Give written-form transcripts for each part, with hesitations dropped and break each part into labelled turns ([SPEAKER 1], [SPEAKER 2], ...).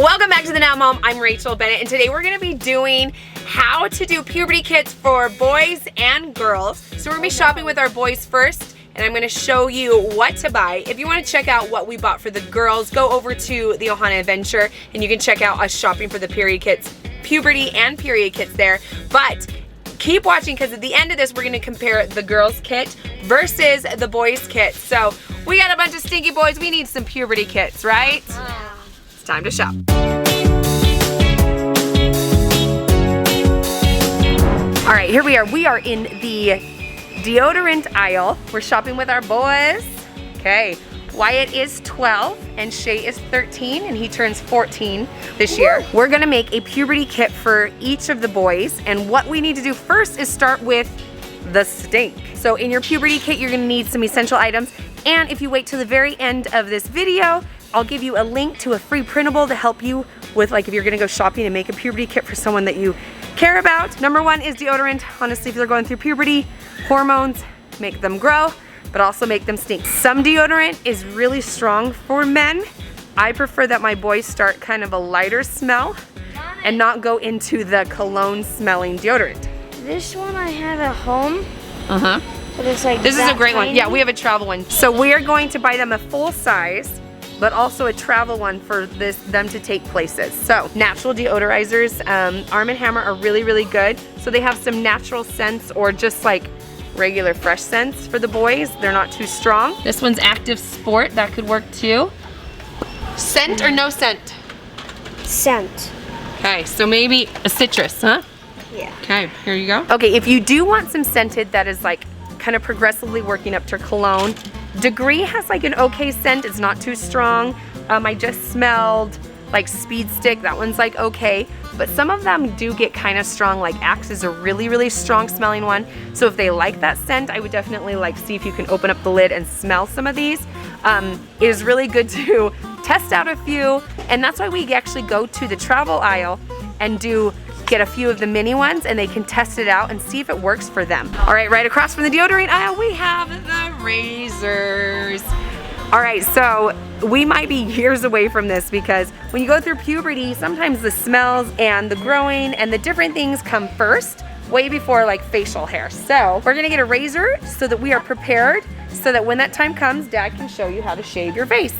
[SPEAKER 1] Welcome back to the Now Mom. I'm Rachel Bennett, and today we're going to be doing how to do puberty kits for boys and girls. So we're going to be shopping with our boys first, and I'm going to show you what to buy. If you want to check out what we bought for the girls, go over to the Ohana Adventure, and you can check out us shopping for the period kits, puberty and period kits there. But keep watching, because at the end of this, we're going to compare the girls kit versus the boys kit. So we got a bunch of stinky boys. We need some puberty kits, right? It's time to shop. All right, here we are. We are in the deodorant aisle. We're shopping with our boys. Okay, Wyatt is 12 and Shay is 13 and he turns 14 this year. We're gonna make a puberty kit for each of the boys, and what we need to do first is start with the stink. So in your puberty kit, you're gonna need some essential items, and if you wait till the very end of this video, I'll give you a link to a free printable to help you with, like, if you're gonna go shopping and make a puberty kit for someone that you care about. Number one is deodorant. Honestly, if they're going through puberty, hormones make them grow, but also make them stink. Some deodorant is really strong for men. I prefer that my boys start kind of a lighter smell and not go into the cologne smelling deodorant.
[SPEAKER 2] This one I have at home.
[SPEAKER 1] Uh-huh.
[SPEAKER 2] But it's like
[SPEAKER 1] this is a great one. Yeah, we have a travel one. So we are going to buy them a full size, but also a travel one for them to take places. So natural deodorizers, Arm & Hammer are really, really good. So they have some natural scents or just like regular fresh scents for the boys. They're not too strong. This one's Active Sport, that could work too. Scent or no scent?
[SPEAKER 2] Scent.
[SPEAKER 1] Okay, so maybe a citrus, huh?
[SPEAKER 2] Yeah.
[SPEAKER 1] Okay, here you go. Okay, if you do want some scented that is like kind of progressively working up to cologne, Degree has like an okay scent. It's not too strong. I just smelled like Speed Stick. That one's like okay, but some of them do get kind of strong. Like Axe is a really, really strong smelling one. So if they like that scent, I would definitely like see if you can open up the lid and smell some of these. It is really good to test out a few, and that's why we actually go to the travel aisle and get a few of the mini ones, and they can test it out and see if it works for them. All right, right across from the deodorant aisle, we have the razors. All right, so we might be years away from this, because when you go through puberty, sometimes the smells and the growing and the different things come first, way before like facial hair. So we're gonna get a razor so that we are prepared, so that when that time comes, Dad can show you how to shave your face.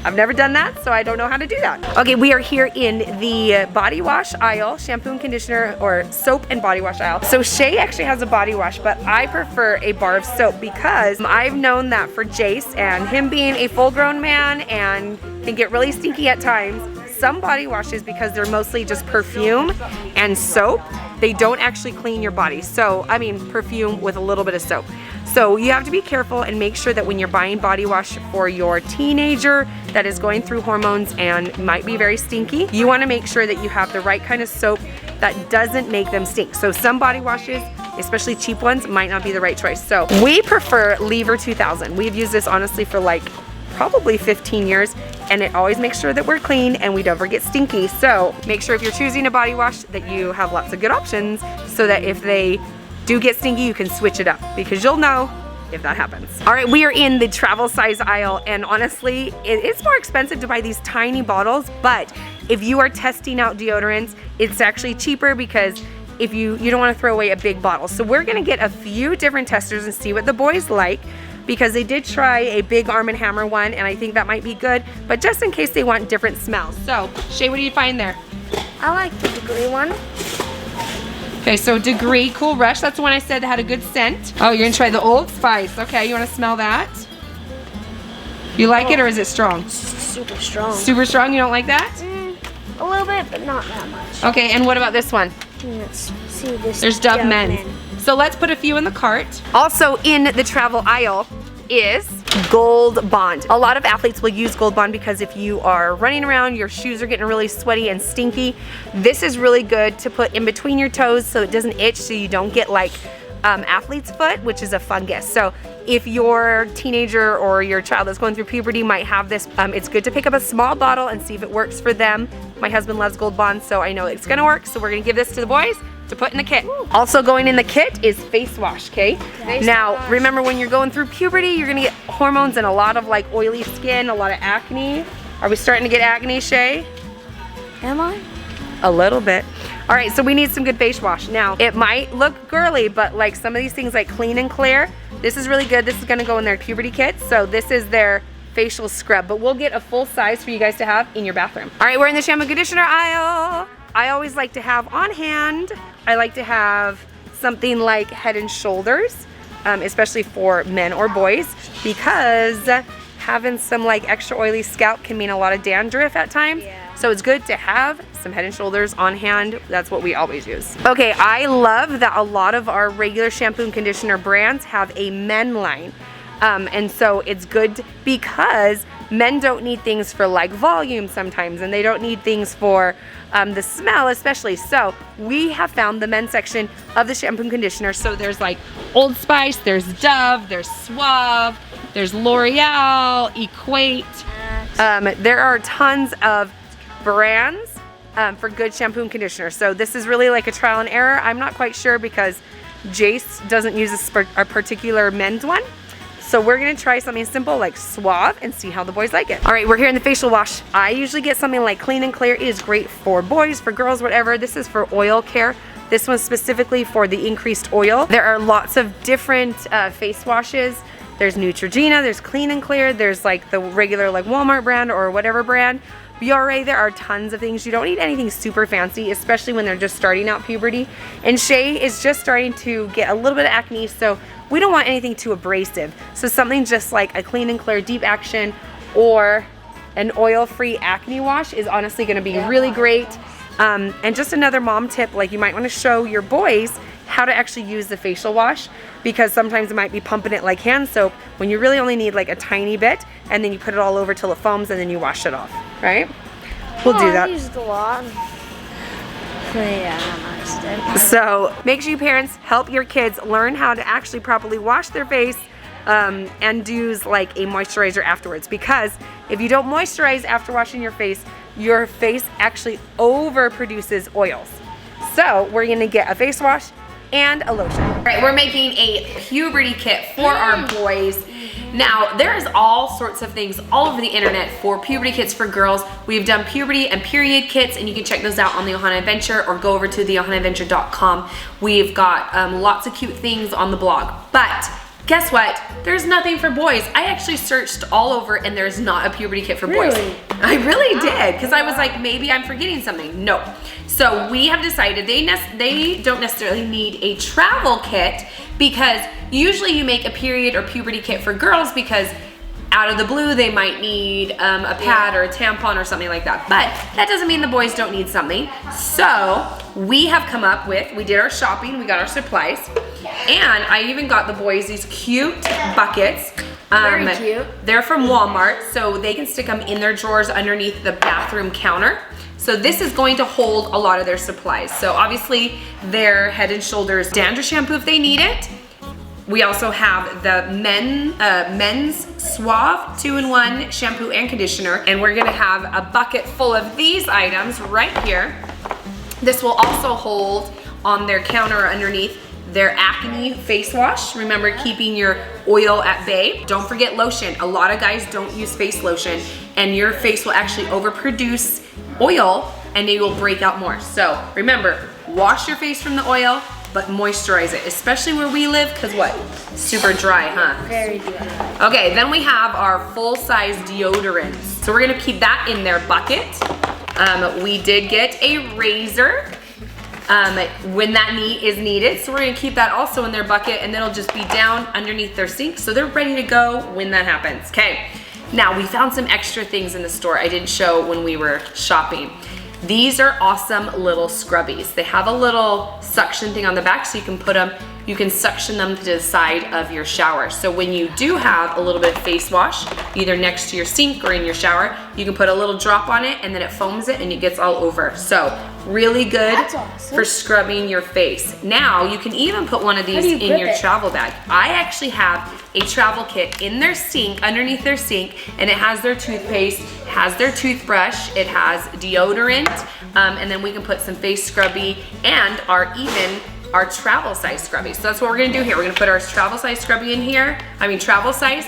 [SPEAKER 1] I've never done that, so I don't know how to do that. Okay, we are here in the body wash aisle, shampoo and conditioner, or soap and body wash aisle. So Shay actually has a body wash, but I prefer a bar of soap, because I've known that for Jace, and him being a full-grown man and can get really stinky at times, some body washes, because they're mostly just perfume and soap, they don't actually clean your body. So, I mean, perfume with a little bit of soap. So you have to be careful and make sure that when you're buying body wash for your teenager that is going through hormones and might be very stinky, you want to make sure that you have the right kind of soap that doesn't make them stink. So some body washes, especially cheap ones, might not be the right choice. So we prefer Lever 2000. We've used this honestly for like probably 15 years, and it always makes sure that we're clean and we never get stinky. So make sure if you're choosing a body wash that you have lots of good options, so that if they do get stinky, you can switch it up, because you'll know if that happens. All right, we are in the travel size aisle, and honestly, it's more expensive to buy these tiny bottles, but if you are testing out deodorants, it's actually cheaper, because if you don't want to throw away a big bottle. So we're gonna get a few different testers and see what the boys like, because they did try a big Arm & Hammer one, and I think that might be good, but just in case they want different smells. So, Shay, what do you find there?
[SPEAKER 2] I like the Degree one.
[SPEAKER 1] Okay, so Degree Cool Rush, that's the one I said had a good scent. Oh, you're gonna try the Old Spice. Okay, you wanna smell that? You like it, or is it strong?
[SPEAKER 2] Super strong.
[SPEAKER 1] Super strong, you don't like that?
[SPEAKER 2] A little bit, but not that much.
[SPEAKER 1] Okay, and what about this one?
[SPEAKER 2] Let's see this.
[SPEAKER 1] There's Dove Men. So let's put a few in the cart. Also in the travel aisle is Gold Bond. A lot of athletes will use Gold Bond because if you are running around, your shoes are getting really sweaty and stinky, this is really good to put in between your toes so it doesn't itch, so you don't get like athlete's foot, which is a fungus. So if your teenager or your child that's going through puberty might have this, it's good to pick up a small bottle and see if it works for them. My husband loves Gold Bond, so I know it's gonna work, so we're gonna give this to the boys to put in the kit. Also going in the kit is face wash, okay? Now, remember when you're going through puberty, you're gonna get hormones and a lot of like oily skin, a lot of acne. Are we starting to get acne, Shay?
[SPEAKER 2] Am I?
[SPEAKER 1] A little bit. All right, so we need some good face wash. Now, it might look girly, but like some of these things like Clean and Clear, this is really good. This is gonna go in their Puberty Kit. So this is their facial scrub, but we'll get a full size for you guys to have in your bathroom. All right, we're in the shampoo conditioner aisle. I always like to have on hand, I like to have something like Head and Shoulders, especially for men or boys, because having some like extra oily scalp can mean a lot of dandruff at times.
[SPEAKER 2] Yeah.
[SPEAKER 1] So it's good to have some Head and Shoulders on hand. That's what we always use. Okay, I love that a lot of our regular shampoo and conditioner brands have a men line. And so it's good because men don't need things for like volume sometimes, and they don't need things for the smell especially. So we have found the men's section of the shampoo and conditioner. So there's like Old Spice, there's Dove, there's Suave, there's L'Oreal, Equate. There are tons of brands for good shampoo and conditioner. So this is really like a trial and error. I'm not quite sure because Jace doesn't use a particular men's one. So we're gonna try something simple like Suave and see how the boys like it. All right, we're here in the facial wash. I usually get something like Clean and Clear. It is great for boys, for girls, whatever. This is for oil care. This one's specifically for the increased oil. There are lots of different face washes. There's Neutrogena, there's Clean and Clear, there's like the regular like Walmart brand or whatever brand. Biore, there are tons of things. You don't need anything super fancy, especially when they're just starting out puberty. And Shay is just starting to get a little bit of acne, so we don't want anything too abrasive. So something just like a Clean and Clear Deep Action or an oil-free acne wash is honestly gonna be really great. And just another mom tip, like you might wanna show your boys how to actually use the facial wash, because sometimes it might be pumping it like hand soap when you really only need like a tiny bit, and then you put it all over till it foams and then you wash it off, right? We'll do that.
[SPEAKER 2] I used a lot. Yeah, I understand.
[SPEAKER 1] So make sure you parents help your kids learn how to actually properly wash their face and use like a moisturizer afterwards, because if you don't moisturize after washing your face actually overproduces oils. So we're gonna get a face wash and a lotion. All right, we're making a puberty kit for our boys. Now, there is all sorts of things all over the internet for puberty kits for girls. We've done puberty and period kits, and you can check those out on the Ohana Adventure or go over to theohanaadventure.com. We've got lots of cute things on the blog. But guess what? There's nothing for boys. I actually searched all over and there's not a puberty kit for boys.
[SPEAKER 2] Really?
[SPEAKER 1] I really did, because I was like, maybe I'm forgetting something. No. So we have decided they don't necessarily need a travel kit, because usually you make a period or puberty kit for girls because out of the blue they might need a pad or a tampon or something like that. But that doesn't mean the boys don't need something. So we have come up with, we did our shopping, we got our supplies, and I even got the boys these cute buckets.
[SPEAKER 2] Very cute.
[SPEAKER 1] They're from Walmart, so they can stick them in their drawers underneath the bathroom counter. So this is going to hold a lot of their supplies. So obviously their Head and Shoulders dandruff shampoo if they need it. We also have the men's Suave 2-in-1 shampoo and conditioner, and we're gonna have a bucket full of these items right here. This will also hold on their counter underneath their acne face wash. Remember, keeping your oil at bay. Don't forget lotion. A lot of guys don't use face lotion, and your face will actually overproduce oil and it will break out more. So remember, wash your face from the oil, but moisturize it, especially where we live, because what? Super dry, huh?
[SPEAKER 2] Very dry.
[SPEAKER 1] Okay, then we have our full-size deodorants. So we're gonna keep that in their bucket. We did get a razor when that is needed. So we're gonna keep that also in their bucket, and it'll just be down underneath their sink, so they're ready to go when that happens. Okay, now we found some extra things in the store I didn't show when we were shopping. These are awesome little scrubbies. They have a little suction thing on the back, so you can put them, you can suction them to the side of your shower. So when you do have a little bit of face wash, either next to your sink or in your shower, you can put a little drop on it and then it foams it and it gets all over. So really good for scrubbing your face. Now you can even put one of these in your travel bag. I actually have a travel kit in their sink, underneath their sink, and it has their toothpaste, has their toothbrush, it has deodorant, and then we can put some face scrubby and our travel size scrubby. So that's what we're gonna do here. We're gonna put our travel size scrubby in here. Travel size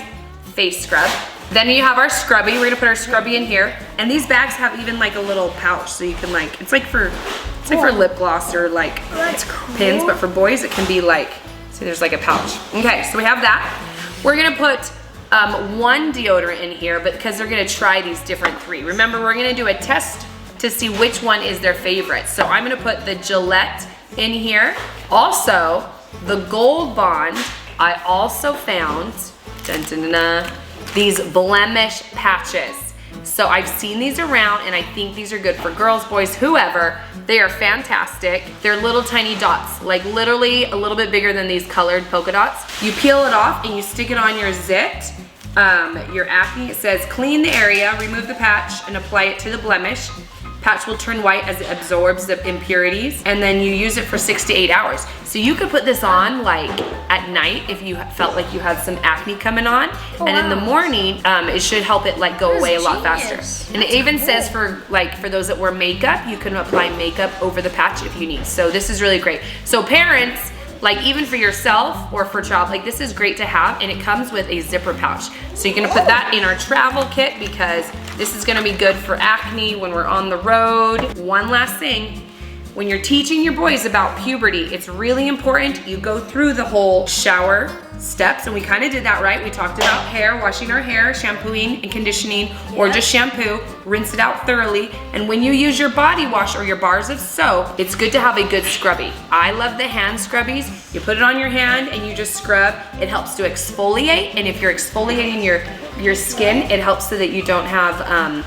[SPEAKER 1] face scrub. Then you have our scrubby. We're gonna put our scrubby in here. And these bags have even like a little pouch, so you can like, it's like for lip gloss or like pins, but for boys it can be like, see there's like a pouch. Okay, so we have that. We're gonna put one deodorant in here, but because they're gonna try these different 3. Remember, we're gonna do a test to see which one is their favorite. So I'm gonna put the Gillette in here. Also, the Gold Bond, I also found, dun, dun, dun, dun, these Blemish patches. So I've seen these around and I think these are good for girls, boys, whoever. They are fantastic. They're little tiny dots, like literally a little bit bigger than these colored polka dots. You peel it off and you stick it on your zit, your acne. It says clean the area, remove the patch and apply it to the blemish. Patch will turn white as it absorbs the impurities, and then you use it for 6 to 8 hours. So you could put this on like at night if you felt like you had some acne coming on, and in the morning it should help it like go away a lot faster. And it even says for those that wear makeup, you can apply makeup over the patch if you need. So this is really great. So parents, like even for yourself or for child, like this is great to have, and it comes with a zipper pouch. So you're gonna put that in our travel kit because this is gonna be good for acne when we're on the road. One last thing, when you're teaching your boys about puberty, it's really important you go through the whole shower steps, and we kind of did that, right? We talked about hair, washing our hair, shampooing and conditioning, or just shampoo, rinse it out thoroughly. And when you use your body wash or your bars of soap, it's good to have a good scrubby. I love the hand scrubbies. You put it on your hand and you just scrub. It helps to exfoliate, and if you're exfoliating your skin, it helps so that you don't have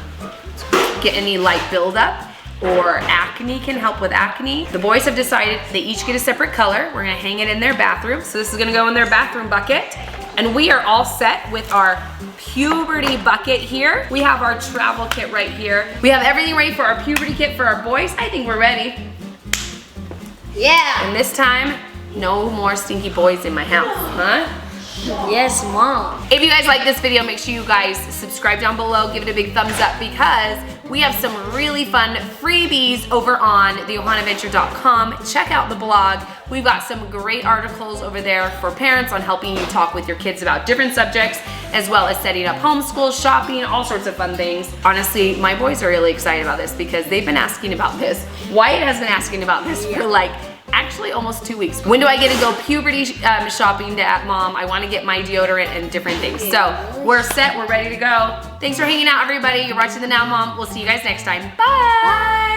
[SPEAKER 1] get any like buildup. Or acne, can help with acne. The boys have decided they each get a separate color. We're gonna hang it in their bathroom. So this is gonna go in their bathroom bucket. And we are all set with our puberty bucket here. We have our travel kit right here. We have everything ready for our puberty kit for our boys. I think we're ready.
[SPEAKER 2] Yeah.
[SPEAKER 1] And this time, no more stinky boys in my house, huh?
[SPEAKER 2] Yes, Mom.
[SPEAKER 1] If you guys like this video, make sure you guys subscribe down below, give it a big thumbs up, because we have some really fun freebies over on theohanaventure.com. Check out the blog. We've got some great articles over there for parents on helping you talk with your kids about different subjects, as well as setting up homeschool, shopping, all sorts of fun things. Honestly, my boys are really excited about this because they've been asking about this. Wyatt has been asking about this for like actually almost 2 weeks. When do I get to go puberty shopping at Mom? I want to get my deodorant and different things. So we're set, we're ready to go. Thanks for hanging out, everybody. You're watching the Now Mom. We'll see you guys next time. Bye.